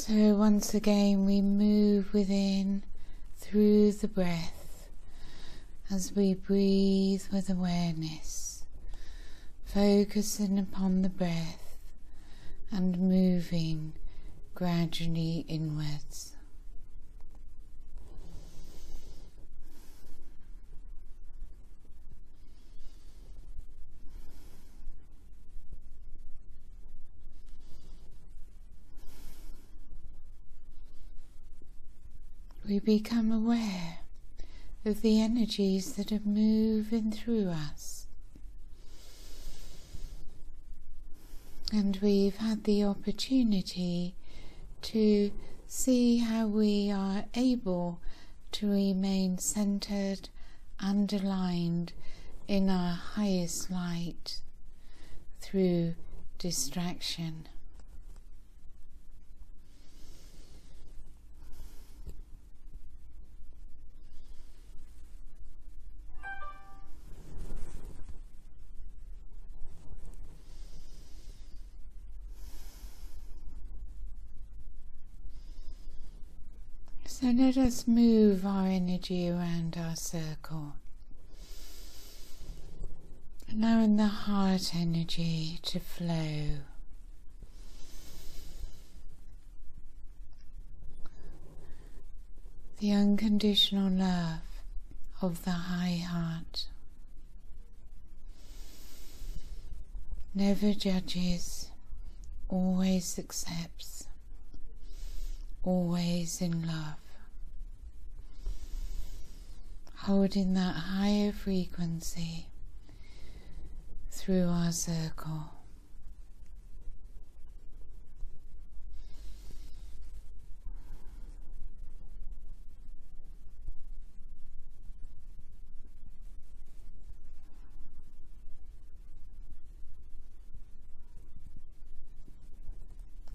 So once again we move within through the breath as we breathe with awareness, focusing upon the breath and moving gradually inwards. We become aware of the energies that are moving through us. And we've had the opportunity to see how we are able to remain centered and aligned in our highest light through distraction. So let us move our energy around our circle, allowing the heart energy to flow. The unconditional love of the high heart never judges, always accepts, always in love. Holding that higher frequency through our circle.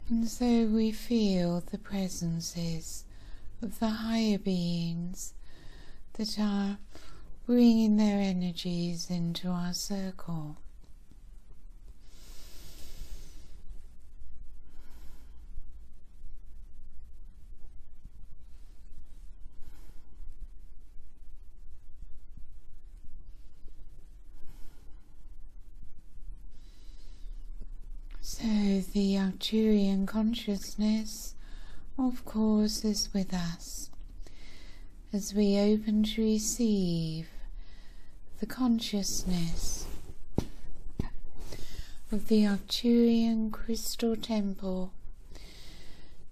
And so we feel the presences of the higher beings that are bringing their energies into our circle. So the Arcturian consciousness, of course, is with us as we open to receive the consciousness of the Arcturian crystal temple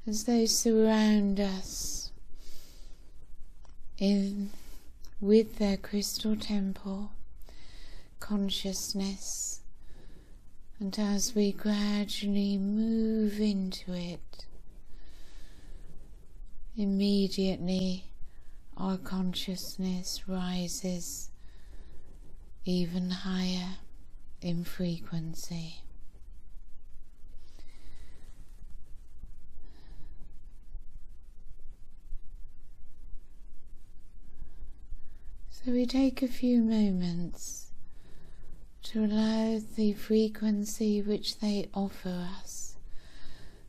as they surround us with their crystal temple consciousness, and as we gradually move into it, immediately our consciousness rises even higher in frequency. So we take a few moments to allow the frequency which they offer us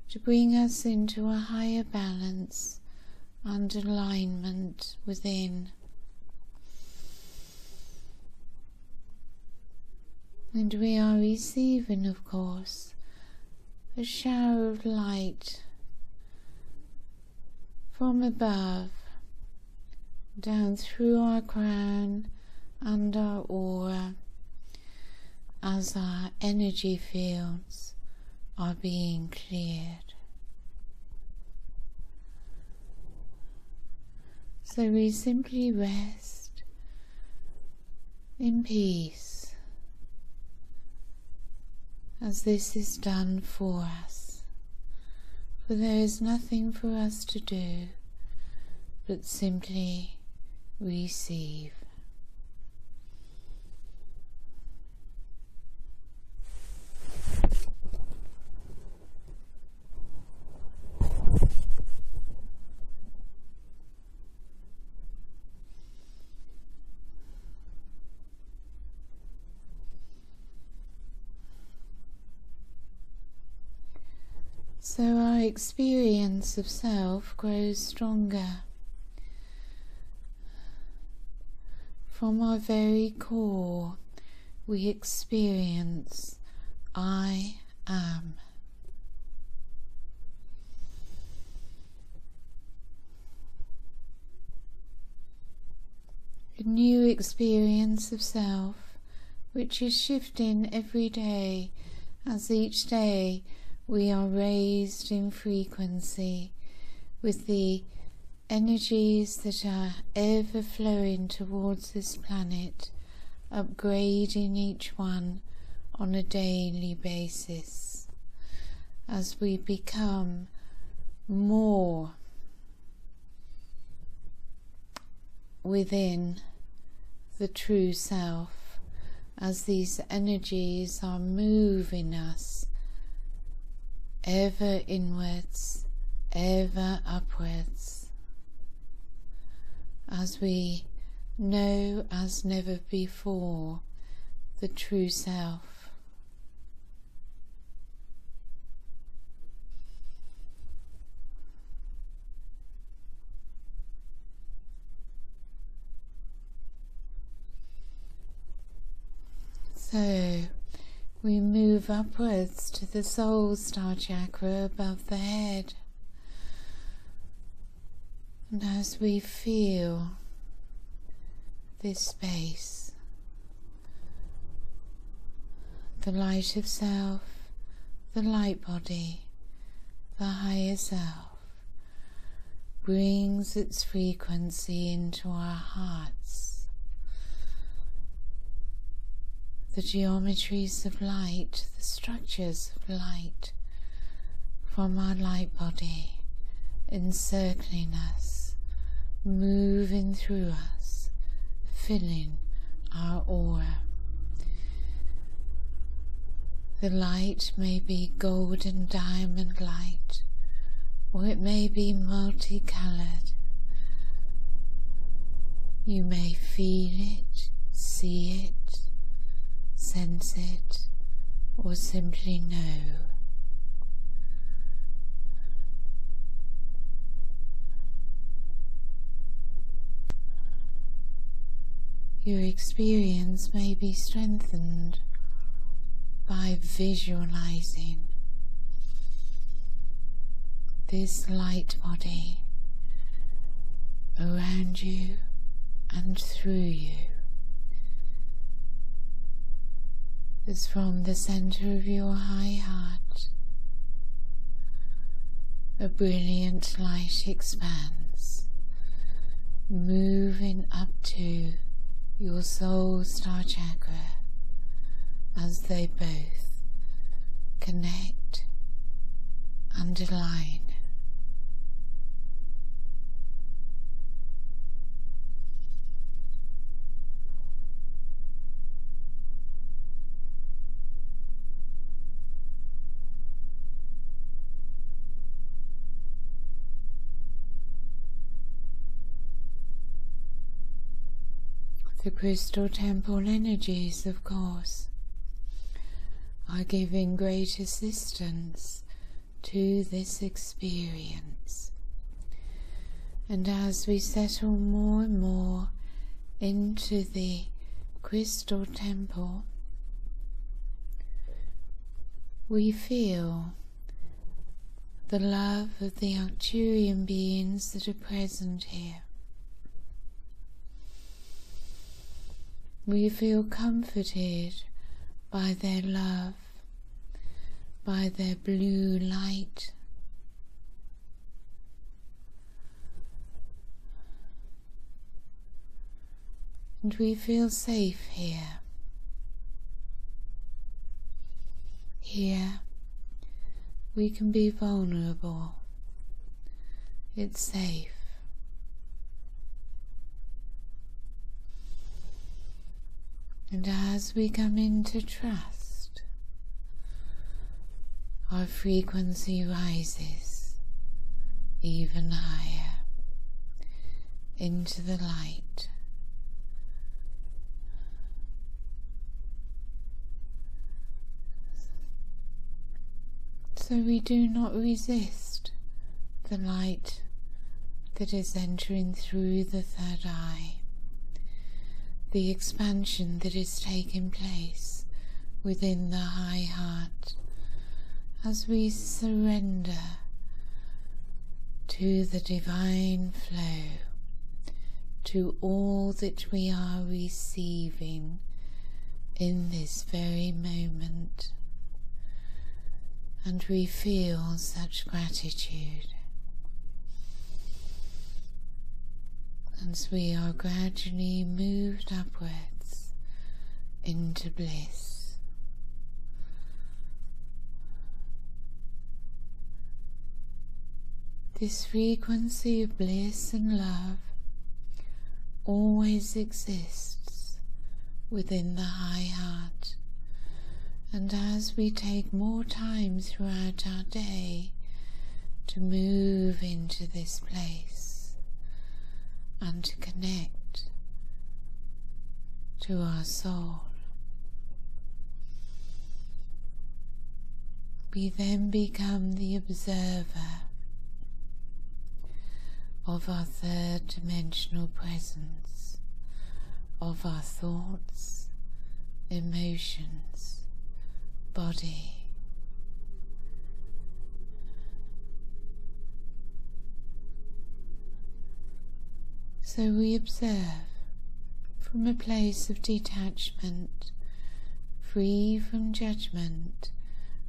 to bring us into a higher balance and alignment within. And we are receiving, of course, a shower of light from above, down through our crown and our aura, as our energy fields are being cleared. So we simply rest in peace as this is done for us, for there is nothing for us to do but simply receive. So our experience of self grows stronger. From our very core, we experience I am. A new experience of self, which is shifting every day, as each day we are raised in frequency with the energies that are ever flowing towards this planet, upgrading each one on a daily basis as we become more within the true self, as these energies are moving us ever inwards, ever upwards, as we know as never before the true self. So we move upwards to the soul star chakra above the head, and as we feel this space, the light of self, the light body, the higher self, brings its frequency into our hearts. The geometries of light, the structures of light from our light body encircling us, moving through us, filling our aura. The light may be golden diamond light, or it may be multicolored. You may feel it, see it, sense it, or simply know. Your experience may be strengthened by visualizing this light body around you and through you, as from the center of your high heart a brilliant light expands, moving up to your soul star chakra as they both connect and align. The crystal temple energies, of course, are giving great assistance to this experience. And as we settle more and more into the crystal temple, we feel the love of the Arcturian beings that are present here. We feel comforted by their love, by their blue light. And we feel safe here. Here we can be vulnerable. It's safe. And as we come into trust, our frequency rises even higher into the light. So we do not resist the light that is entering through the third eye, the expansion that is taking place within the high heart as we surrender to the divine flow, to all that we are receiving in this very moment. And we feel such gratitude as we are gradually moved upwards into bliss. This frequency of bliss and love always exists within the high heart, and as we take more time throughout our day to move into this place and to connect to our soul, we then become the observer of our third dimensional presence, of our thoughts, emotions, body. So we observe from a place of detachment, free from judgment,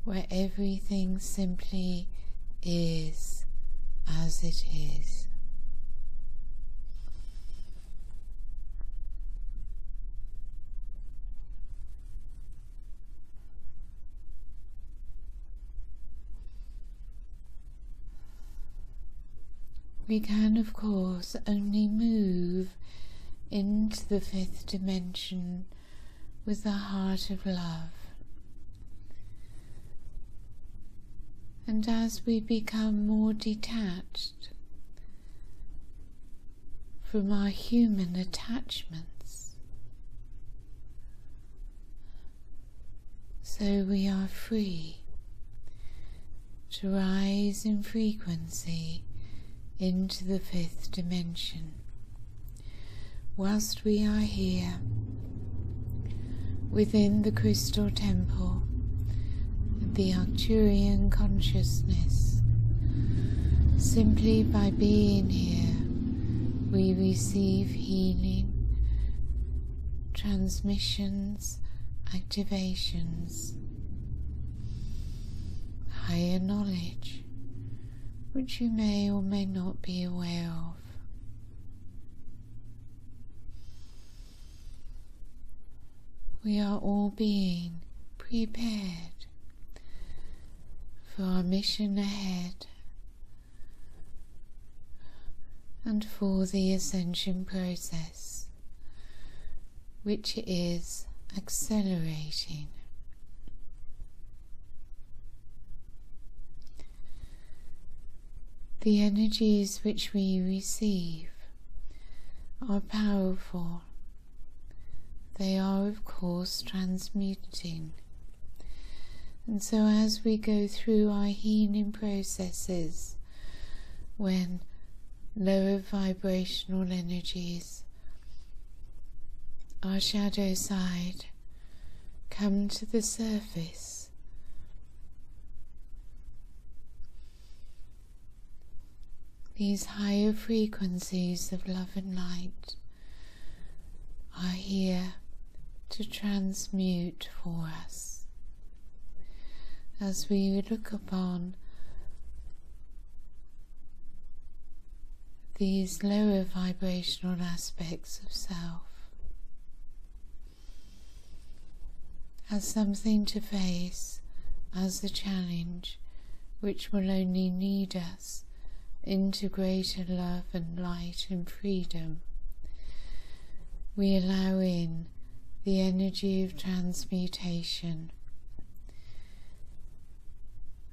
where everything simply is as it is. We can, of course, only move into the fifth dimension with the heart of love. And as we become more detached from our human attachments, so we are free to rise in frequency into the fifth dimension. Whilst we are here within the crystal temple, the Arcturian consciousness, simply by being here, we receive healing, transmissions, activations, higher knowledge, which you may or may not be aware of. We are all being prepared for our mission ahead and for the ascension process, which is accelerating. The energies which we receive are powerful. They are, of course, transmuting. And so as we go through our healing processes, when lower vibrational energies, our shadow side, come to the surface, these higher frequencies of love and light are here to transmute for us as we look upon these lower vibrational aspects of self as something to face, as a challenge which will only lead us into greater love and light and freedom. We allow in the energy of transmutation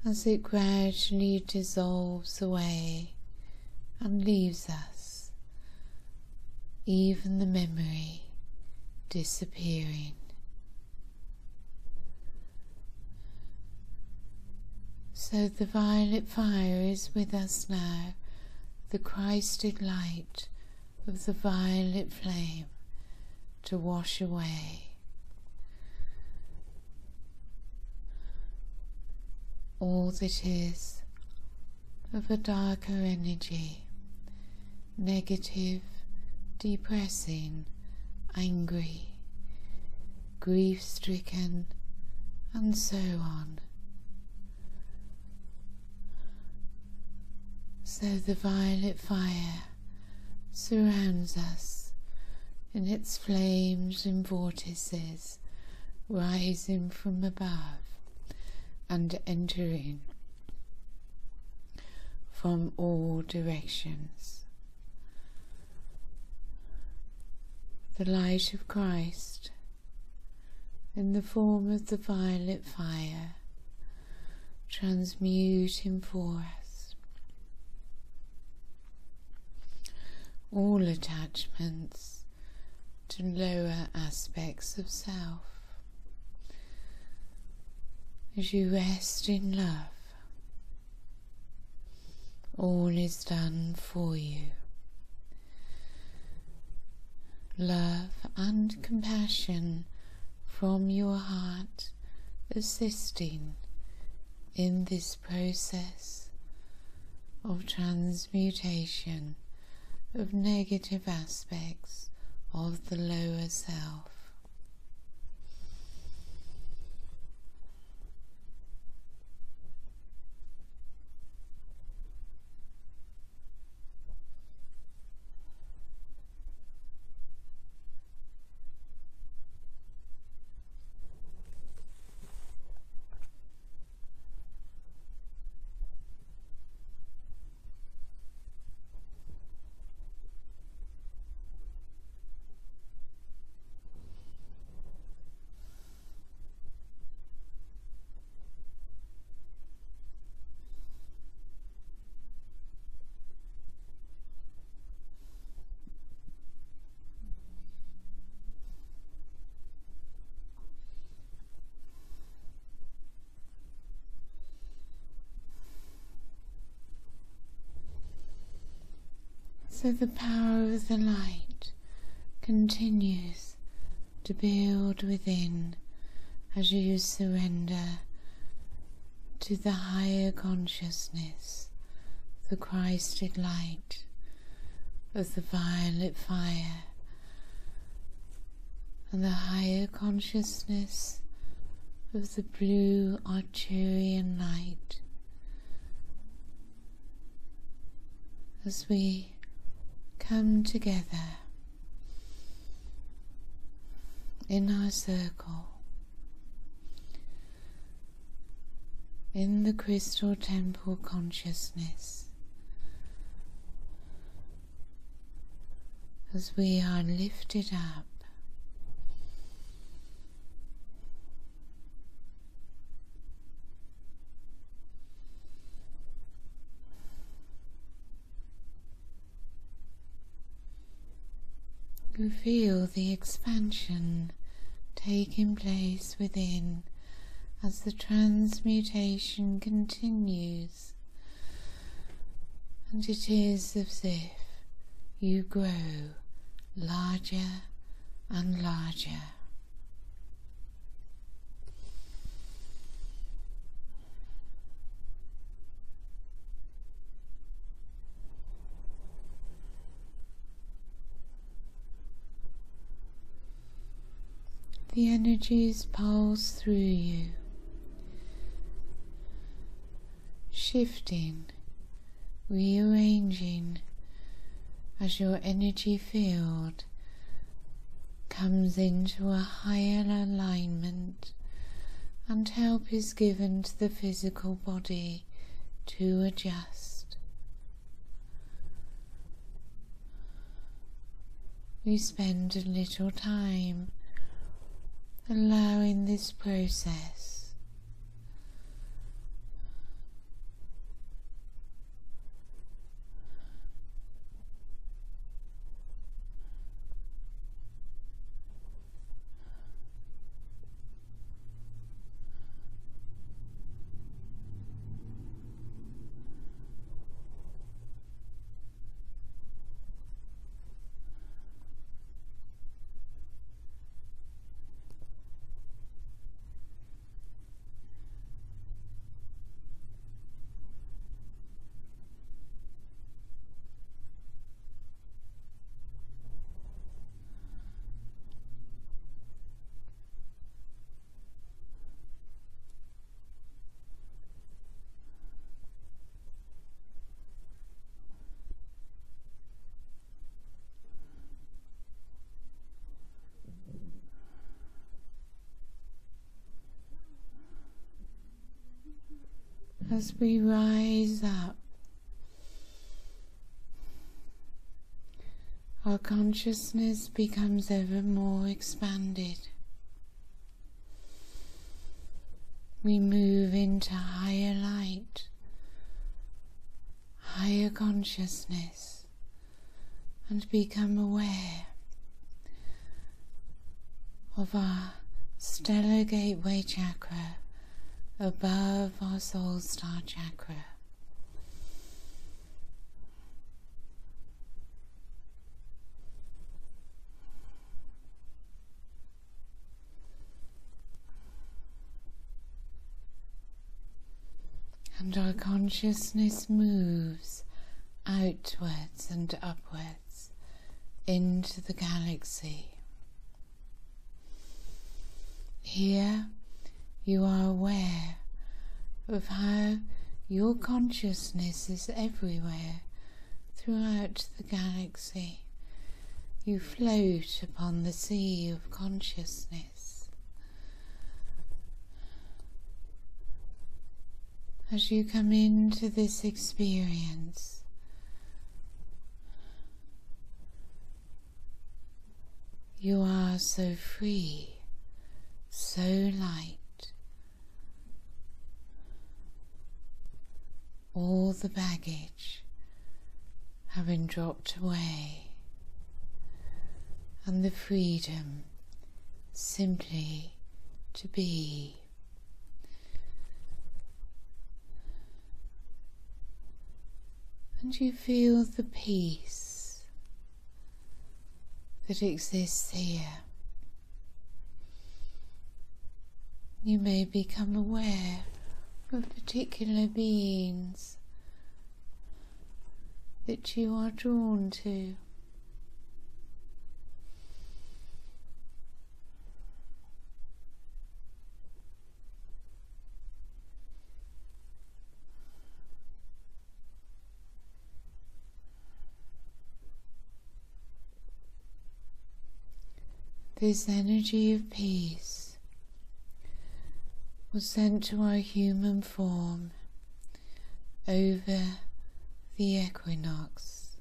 as it gradually dissolves away and leaves us, even the memory disappearing. So the violet fire is with us now, the Christed light of the violet flame, to wash away all that is of a darker energy, negative, depressing, angry, grief-stricken, and so on. So the violet fire surrounds us in its flames and vortices, rising from above and entering from all directions. The light of Christ, in the form of the violet fire, transmuting for us all attachments to lower aspects of self. As you rest in love, all is done for you. Love and compassion from your heart, assisting in this process of transmutation of negative aspects of the lower self. So the power of the light continues to build within as you surrender to the higher consciousness, the Christed light of the violet fire, and the higher consciousness of the blue Arcturian light, as we come together in our circle, in the crystal temple consciousness, as we are lifted up you feel the expansion taking place within as the transmutation continues, and it is as if you grow larger and larger. The energies pulse through you, shifting, rearranging as your energy field comes into a higher alignment, and help is given to the physical body to adjust. We spend a little time allowing this process. As we rise up, our consciousness becomes ever more expanded. We move into higher light, higher consciousness, and become aware of our stellar gateway chakra above our soul star chakra. And our consciousness moves outwards and upwards into the galaxy. Here you are aware of how your consciousness is everywhere throughout the galaxy. You float upon the sea of consciousness. As you come into this experience, you are so free, so light. All the baggage having dropped away, and the freedom simply to be. And you feel the peace that exists here. You may become aware of particular beings that you are drawn to. This energy of peace was sent to our human form over the equinox,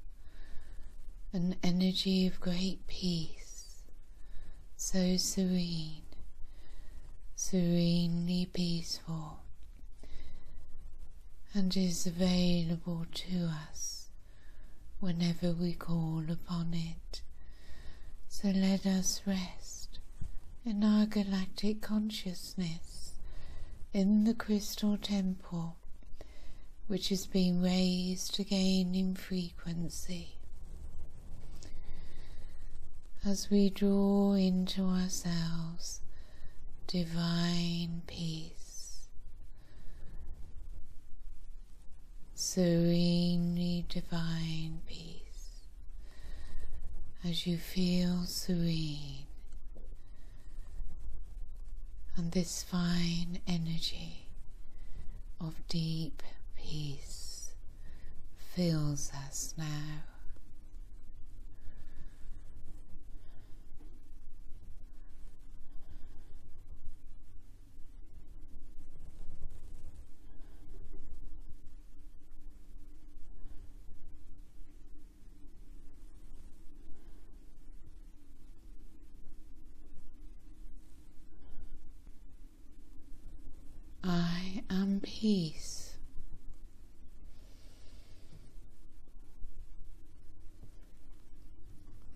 an energy of great peace, so serene, serenely peaceful, and is available to us whenever we call upon it. So let us rest in our galactic consciousness, in the crystal temple, which is being raised again in frequency. As we draw into ourselves divine peace, serenely divine peace. As you feel serene, and this fine energy of deep peace fills us now. I am peace.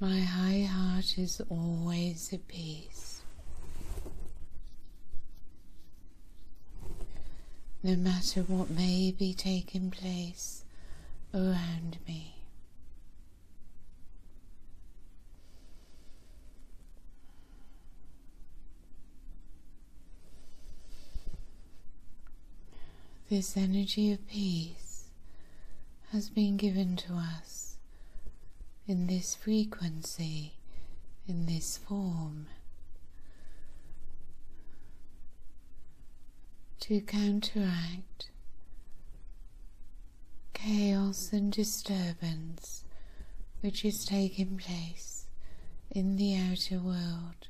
My high heart is always at peace. No matter what may be taking place around me. This energy of peace has been given to us in this frequency, in this form, to counteract chaos and disturbance which is taking place in the outer world.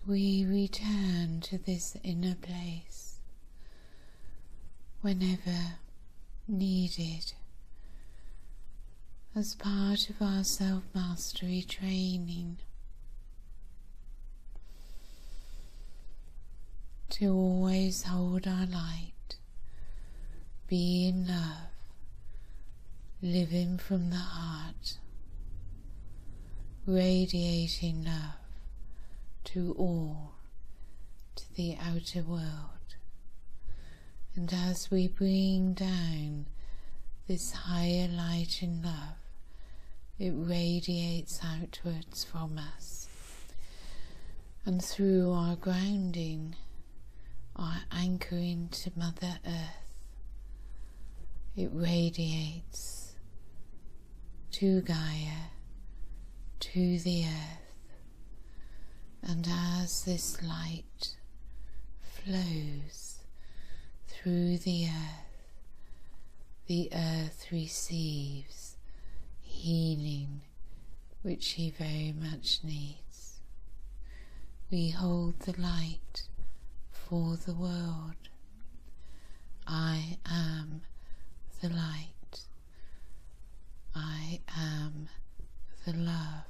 we return to this inner place whenever needed as part of our self-mastery training, to always hold our light, be in love, living from the heart, radiating love to all, to the outer world. And as we bring down this higher light in love, it radiates outwards from us, and through our grounding, our anchoring to Mother Earth, it radiates to Gaia, to the earth. And as this light flows through the earth receives healing, which she very much needs. We hold the light for the world. I am the light. I am the love.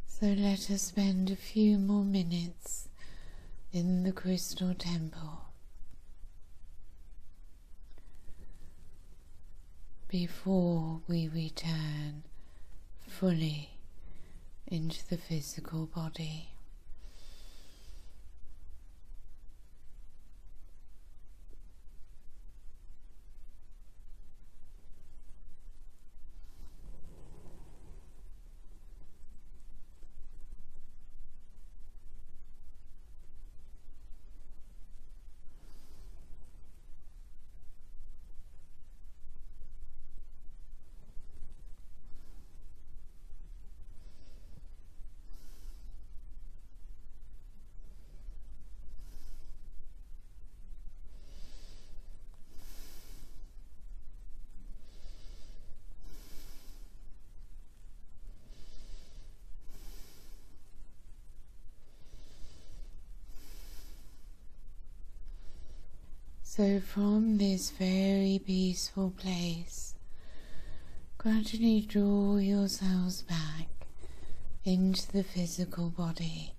So let us spend a few more minutes in the Crystal Temple before we return fully into the physical body. So from this very peaceful place, gradually draw yourselves back into the physical body,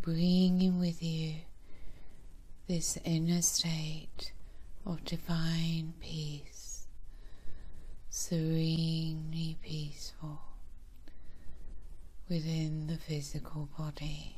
bringing with you this inner state of divine peace, serenely peaceful within the physical body.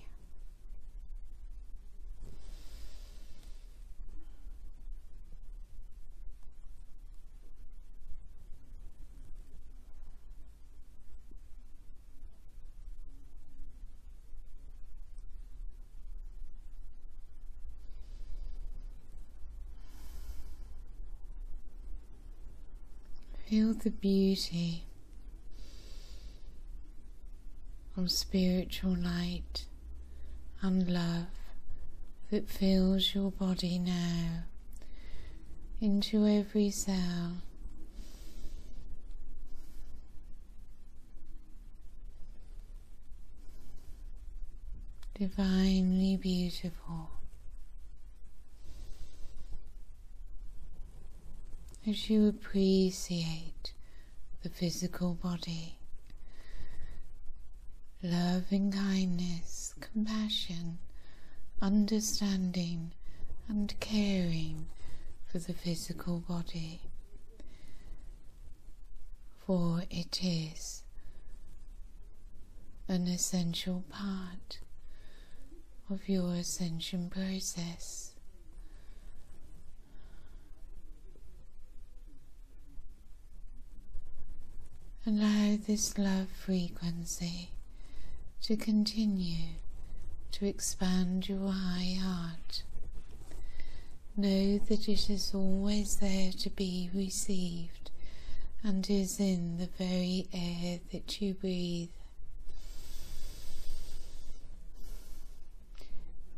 Feel the beauty of spiritual light and love that fills your body now, into every cell. Divinely beautiful. As you appreciate the physical body, love and kindness, compassion, understanding and caring for the physical body, for it is an essential part of your ascension process. Allow this love frequency to continue to expand your high heart. Know that it is always there to be received and is in the very air that you breathe.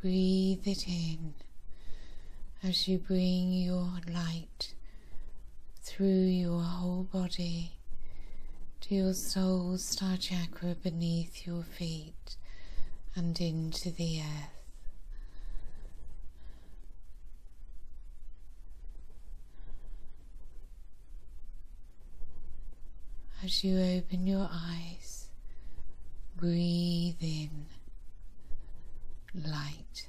Breathe it in as you bring your light through your whole body to your soul star chakra beneath your feet and into the earth. As you open your eyes, breathe in light.